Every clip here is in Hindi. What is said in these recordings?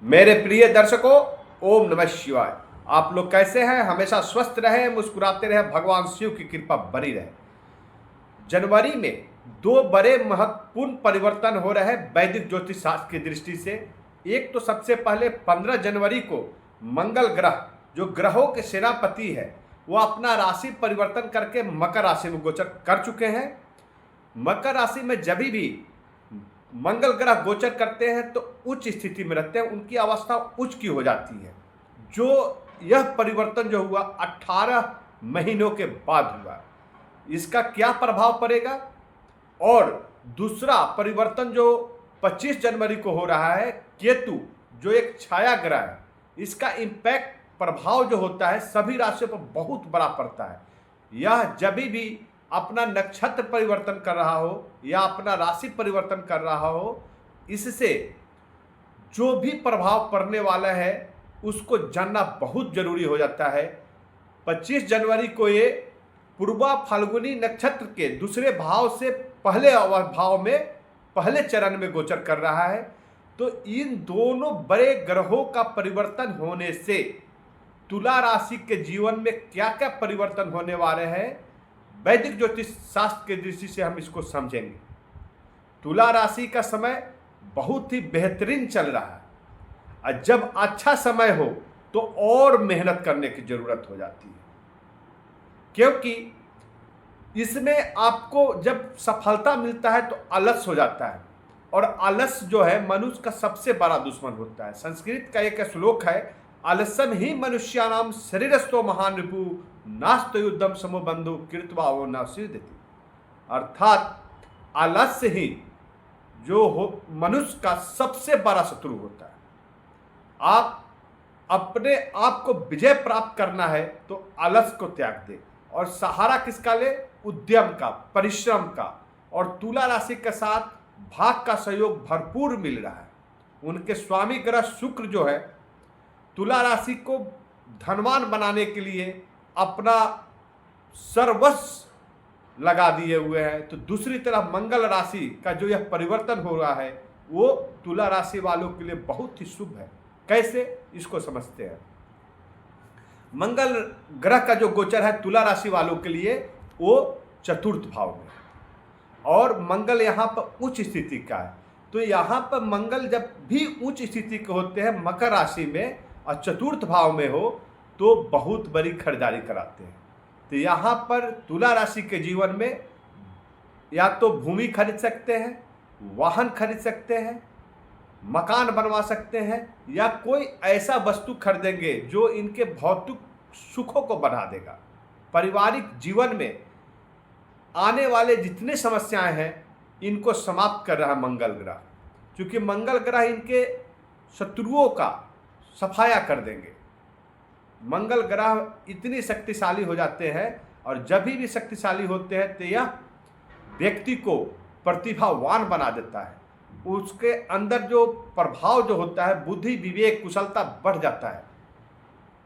मेरे प्रिय दर्शकों, ओम नमः शिवाय। आप लोग कैसे हैं? हमेशा स्वस्थ रहें, मुस्कुराते रहें, भगवान शिव की कृपा बनी रहे। जनवरी में दो बड़े महत्वपूर्ण परिवर्तन हो रहे हैं वैदिक ज्योतिष शास्त्र की दृष्टि से। एक तो सबसे पहले 15 जनवरी को मंगल ग्रह, जो ग्रहों के सेनापति है, वो अपना राशि परिवर्तन करके मकर राशि में गोचर कर चुके हैं। मकर राशि में जब भी मंगल ग्रह गोचर करते हैं तो उच्च स्थिति में रहते हैं, उनकी अवस्था उच्च की हो जाती है। जो यह परिवर्तन जो हुआ 18 महीनों के बाद हुआ, इसका क्या प्रभाव पड़ेगा? और दूसरा परिवर्तन जो 25 जनवरी को हो रहा है, केतु जो एक छाया ग्रह है, इसका इम्पैक्ट प्रभाव जो होता है सभी राशियों पर बहुत बड़ा पड़ता है। यह जब भी अपना नक्षत्र परिवर्तन कर रहा हो या अपना राशि परिवर्तन कर रहा हो, इससे जो भी प्रभाव पड़ने वाला है उसको जानना बहुत जरूरी हो जाता है। 25 जनवरी को ये पूर्वा फाल्गुनी नक्षत्र के दूसरे भाव से पहले भाव में पहले चरण में गोचर कर रहा है। तो इन दोनों बड़े ग्रहों का परिवर्तन होने से तुला राशि के जीवन में क्या क्या परिवर्तन होने वाले हैं, वैदिक ज्योतिष शास्त्र के दृष्टि से हम इसको समझेंगे। तुला राशि का समय बहुत ही बेहतरीन चल रहा है, और जब अच्छा समय हो तो और मेहनत करने की जरूरत हो जाती है, क्योंकि इसमें आपको जब सफलता मिलता है तो आलस हो जाता है, और आलस जो है मनुष्य का सबसे बड़ा दुश्मन होता है। संस्कृत का एक श्लोक है, आलस्यम ही मनुष्याणाम शरीरस्थो महान रिपु नास्त युद्धम समो बंधु कृत्वा वो न सिद्धति। अर्थात आलस्य ही जो हो मनुष्य का सबसे बड़ा शत्रु होता है। आप अपने आप को विजय प्राप्त करना है तो आलस को त्याग दे, और सहारा किसका ले? उद्यम का, परिश्रम का। और तुला राशि के साथ भाग का सहयोग भरपूर मिल रहा है। उनके स्वामी ग्रह शुक्र जो है तुला राशि को धनवान बनाने के लिए अपना सर्वस्व लगा दिए हुए हैं। तो दूसरी तरफ मंगल राशि का जो यह परिवर्तन हो रहा है वो तुला राशि वालों के लिए बहुत ही शुभ है। कैसे, इसको समझते हैं। मंगल ग्रह का जो गोचर है तुला राशि वालों के लिए वो चतुर्थ भाव में, और मंगल यहाँ पर उच्च स्थिति का है। तो यहाँ पर मंगल जब भी उच्च स्थिति के होते हैं मकर राशि में और चतुर्थ भाव में हो तो बहुत बड़ी खरीदारी कराते हैं। तो यहाँ पर तुला राशि के जीवन में या तो भूमि खरीद सकते हैं, वाहन खरीद सकते हैं, मकान बनवा सकते हैं, या कोई ऐसा वस्तु खरीदेंगे जो इनके भौतिक सुखों को बढ़ा देगा। पारिवारिक जीवन में आने वाले जितने समस्याएं हैं इनको समाप्त कर रहा है मंगल ग्रह, क्योंकि मंगल ग्रह इनके शत्रुओं का सफाया कर देंगे। मंगल ग्रह इतनी शक्तिशाली हो जाते हैं, और जब भी शक्तिशाली होते हैं तो यह व्यक्ति को प्रतिभावान बना देता है। उसके अंदर जो प्रभाव जो होता है, बुद्धि, विवेक, कुशलता बढ़ जाता है।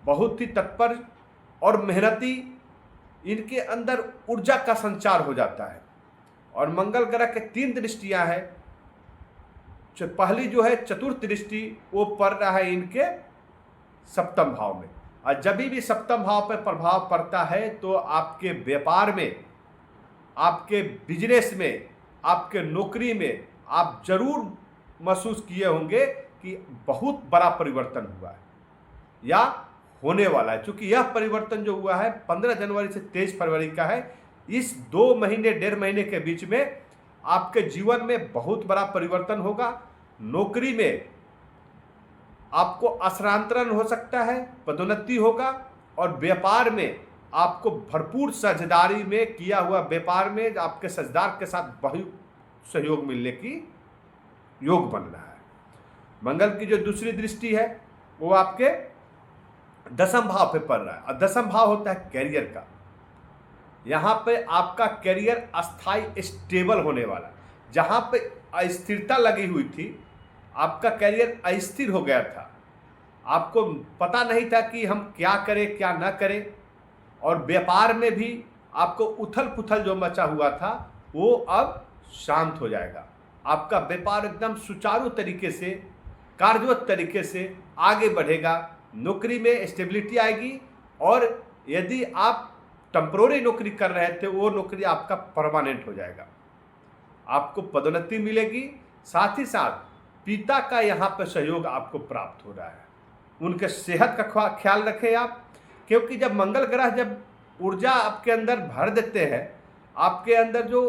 बहुत ही तत्पर और मेहनती, इनके अंदर ऊर्जा का संचार हो जाता है। और मंगल ग्रह के 3 दृष्टियां हैं। पहली जो है चतुर्थ दृष्टि, वो पड़ रहा है इनके सप्तम भाव में, और जब भी सप्तम भाव पर प्रभाव पड़ता है तो आपके व्यापार में, आपके बिजनेस में, आपके नौकरी में आप जरूर महसूस किए होंगे कि बहुत बड़ा परिवर्तन हुआ है या होने वाला है। क्योंकि यह परिवर्तन जो हुआ है 15 जनवरी से 23 फरवरी का है। इस 2 महीने 1.5 महीने के बीच में आपके जीवन में बहुत बड़ा परिवर्तन होगा। नौकरी में आपको स्थानांतरण हो सकता है, पदोन्नति होगा, और व्यापार में आपको भरपूर साझेदारी में किया हुआ व्यापार में आपके साझेदार के साथ बहुत सहयोग मिलने की योग बन रहा है। मंगल की जो दूसरी दृष्टि है वो आपके 10वें भाव पे पड़ रहा है, और 10वां भाव होता है कैरियर का। यहाँ पे आपका कैरियर अस्थाई स्टेबल होने वाला है। जहाँ पे अस्थिरता लगी हुई थी, आपका कैरियर अस्थिर हो गया था, आपको पता नहीं था कि हम क्या करें क्या ना करें, और व्यापार में भी आपको उथल पुथल जो मचा हुआ था वो अब शांत हो जाएगा। आपका व्यापार एकदम सुचारू तरीके से कार्यवत तरीके से आगे बढ़ेगा, नौकरी में स्टेबिलिटी आएगी, और यदि आप टेम्पोररी नौकरी कर रहे थे वो नौकरी आपका परमानेंट हो जाएगा, आपको पदोन्नति मिलेगी। साथ ही साथ पिता का यहाँ पर सहयोग आपको प्राप्त हो रहा है। उनके सेहत का ख्याल रखें आप, क्योंकि जब मंगल ग्रह जब ऊर्जा आपके अंदर भर देते हैं, आपके अंदर जो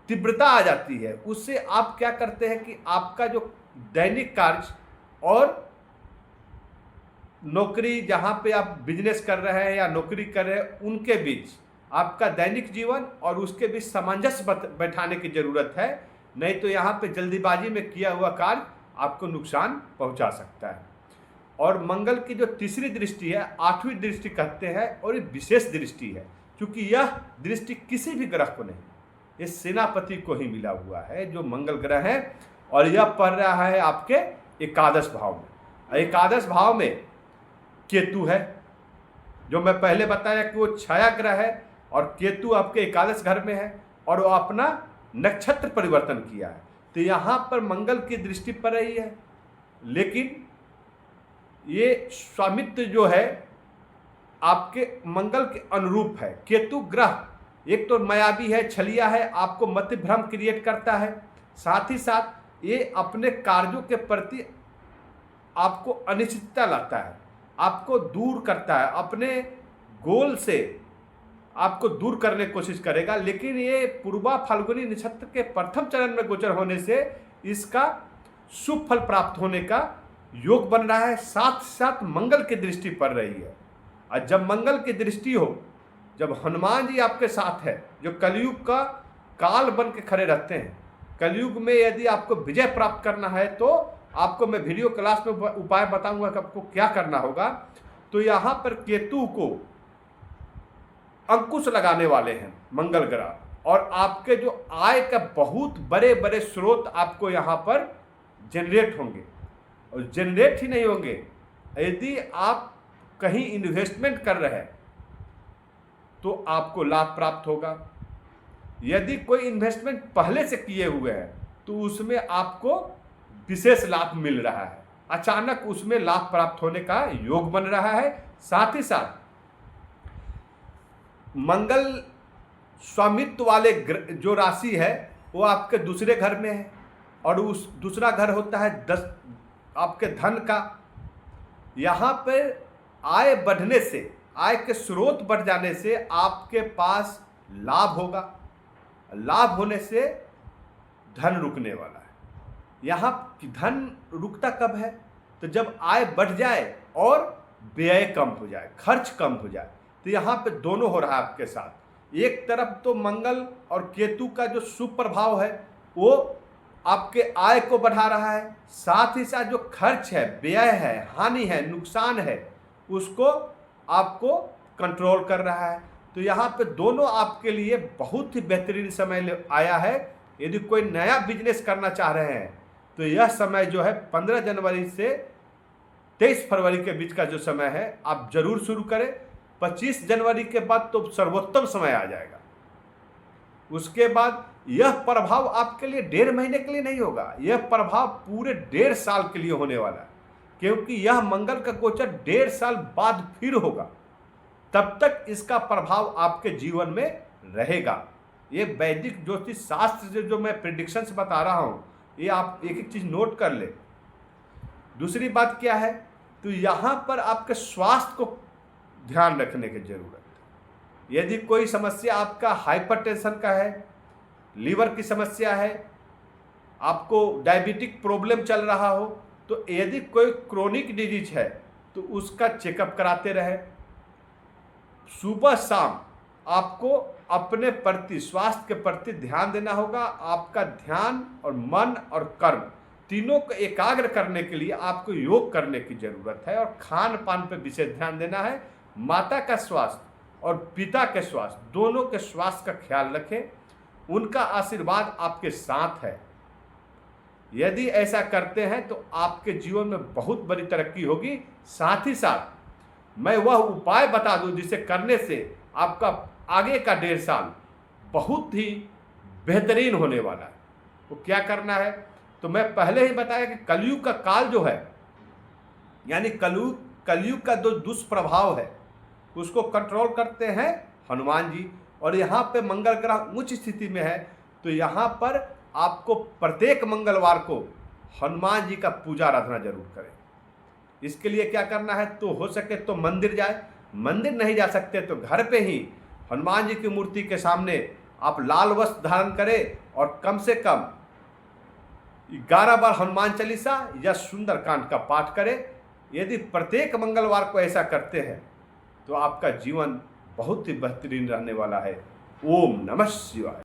तीव्रता आ जाती है, उससे आप क्या करते हैं कि आपका जो दैनिक कार्य और नौकरी, जहाँ पे आप बिजनेस कर रहे हैं या नौकरी कर रहे हैं, उनके बीच आपका दैनिक जीवन और उसके बीच सामंजस्य बैठाने की जरूरत है। नहीं तो यहाँ पे जल्दीबाजी में किया हुआ कार्य आपको नुकसान पहुँचा सकता है। और मंगल की जो तीसरी दृष्टि है, 8वीं दृष्टि कहते हैं, और ये विशेष दृष्टि है, क्योंकि यह दृष्टि किसी भी ग्रह को नहीं, ये सेनापति को ही मिला हुआ है जो मंगल ग्रह है, और यह पढ़ रहा है आपके एकादश भाव में। एकादश भाव में केतु है, जो मैं पहले बताया कि वो छाया ग्रह है, और केतु आपके एकादश घर में है, और वो अपना नक्षत्र परिवर्तन किया है। तो यहाँ पर मंगल की दृष्टि पड़ रही है, लेकिन ये स्वामित्व जो है आपके मंगल के अनुरूप है। केतु ग्रह एक तो मायावी है, छलिया है, आपको मति भ्रम क्रिएट करता है, साथ ही साथ ये अपने कार्यों के प्रति आपको अनिश्चितता लाता है, आपको दूर करता है, अपने गोल से आपको दूर करने की कोशिश करेगा। लेकिन ये पूर्वा फाल्गुनी नक्षत्र के प्रथम चरण में गोचर होने से इसका शुभ फल प्राप्त होने का योग बन रहा है। साथ साथ मंगल की दृष्टि पड़ रही है, और जब मंगल की दृष्टि हो, जब हनुमान जी आपके साथ है, जो कलयुग का काल बन के खड़े रहते हैं, कलयुग में यदि आपको विजय प्राप्त करना है तो आपको मैं वीडियो क्लास में उपाय बताऊंगा कि आपको क्या करना होगा। तो यहाँ पर केतु को अंकुश लगाने वाले हैं मंगल ग्रह, और आपके जो आय का बहुत बड़े बड़े स्रोत आपको यहाँ पर जनरेट होंगे, और जनरेट ही नहीं होंगे, यदि आप कहीं इन्वेस्टमेंट कर रहे हैं तो आपको लाभ प्राप्त होगा। यदि कोई इन्वेस्टमेंट पहले से किए हुए हैं तो उसमें आपको विशेष लाभ मिल रहा है, अचानक उसमें लाभ प्राप्त होने का योग बन रहा है। साथ ही साथ मंगल स्वामित्व वाले जो राशि है वो आपके दूसरे घर में है, और उस दूसरा घर होता है 10 आपके धन का। यहाँ पर आय बढ़ने से, आय के स्रोत बढ़ जाने से आपके पास लाभ होगा, लाभ होने से धन रुकने वाला है। यहाँ धन रुकता कब है? तो जब आय बढ़ जाए और व्यय कम हो जाए, खर्च कम हो जाए। तो यहाँ पे दोनों हो रहा है आपके साथ। एक तरफ तो मंगल और केतु का जो शुभ प्रभाव है वो आपके आय को बढ़ा रहा है, साथ ही साथ जो खर्च है, व्यय है, हानि है, नुकसान है, उसको आपको कंट्रोल कर रहा है। तो यहाँ पे दोनों आपके लिए बहुत ही बेहतरीन समय आया है। यदि कोई नया बिजनेस करना चाह रहे हैं तो यह समय जो है 15 जनवरी से 23 फरवरी के बीच का जो समय है आप जरूर शुरू करें। 25 जनवरी के बाद तो सर्वोत्तम समय आ जाएगा। उसके बाद यह प्रभाव आपके लिए 1.5 महीने के लिए नहीं होगा, यह प्रभाव पूरे 1.5 साल के लिए होने वाला है, क्योंकि यह मंगल का गोचर 1.5 साल बाद फिर होगा। तब तक इसका प्रभाव आपके जीवन में रहेगा। ये वैदिक ज्योतिष शास्त्र से जो मैं प्रेडिक्शंस बता रहा हूँ, ये आप एक एक चीज़ नोट कर ले। दूसरी बात क्या है, तो यहाँ पर आपके स्वास्थ्य को ध्यान रखने की जरूरत है। यदि कोई समस्या आपका हाइपरटेंशन का है, लीवर की समस्या है, आपको डायबिटिक प्रॉब्लम चल रहा हो, तो यदि कोई क्रोनिक डिजीज है तो उसका चेकअप कराते रहे। सुबह शाम आपको अपने प्रति, स्वास्थ्य के प्रति ध्यान देना होगा। आपका ध्यान और मन और कर्म तीनों को एकाग्र करने के लिए आपको योग करने की जरूरत है, और खान पान पर विशेष ध्यान देना है। माता का स्वास्थ्य और पिता के स्वास्थ्य, दोनों के स्वास्थ्य का ख्याल रखें, उनका आशीर्वाद आपके साथ है। यदि ऐसा करते हैं तो आपके जीवन में बहुत बड़ी तरक्की होगी। साथ ही साथ मैं वह उपाय बता दूं जिसे करने से आपका आगे का 1.5 साल बहुत ही बेहतरीन होने वाला है। तो क्या करना है, तो मैं पहले ही बताया कि कलयुग का काल जो है, यानी कलयुग का जो दुष्प्रभाव है उसको कंट्रोल करते हैं हनुमान जी। और यहाँ पे मंगल ग्रह उच्च स्थिति में है, तो यहाँ पर आपको प्रत्येक मंगलवार को हनुमान जी का पूजा आराधना जरूर करें। इसके लिए क्या करना है, तो हो सके तो मंदिर जाए, मंदिर नहीं जा सकते तो घर पे ही हनुमान जी की मूर्ति के सामने आप लाल वस्त्र धारण करें और कम से कम 11 बार हनुमान चालीसा या सुंदरकांड का पाठ करें। यदि प्रत्येक मंगलवार को ऐसा करते हैं तो आपका जीवन बहुत ही बेहतरीन रहने वाला है। ओम नमः शिवाय।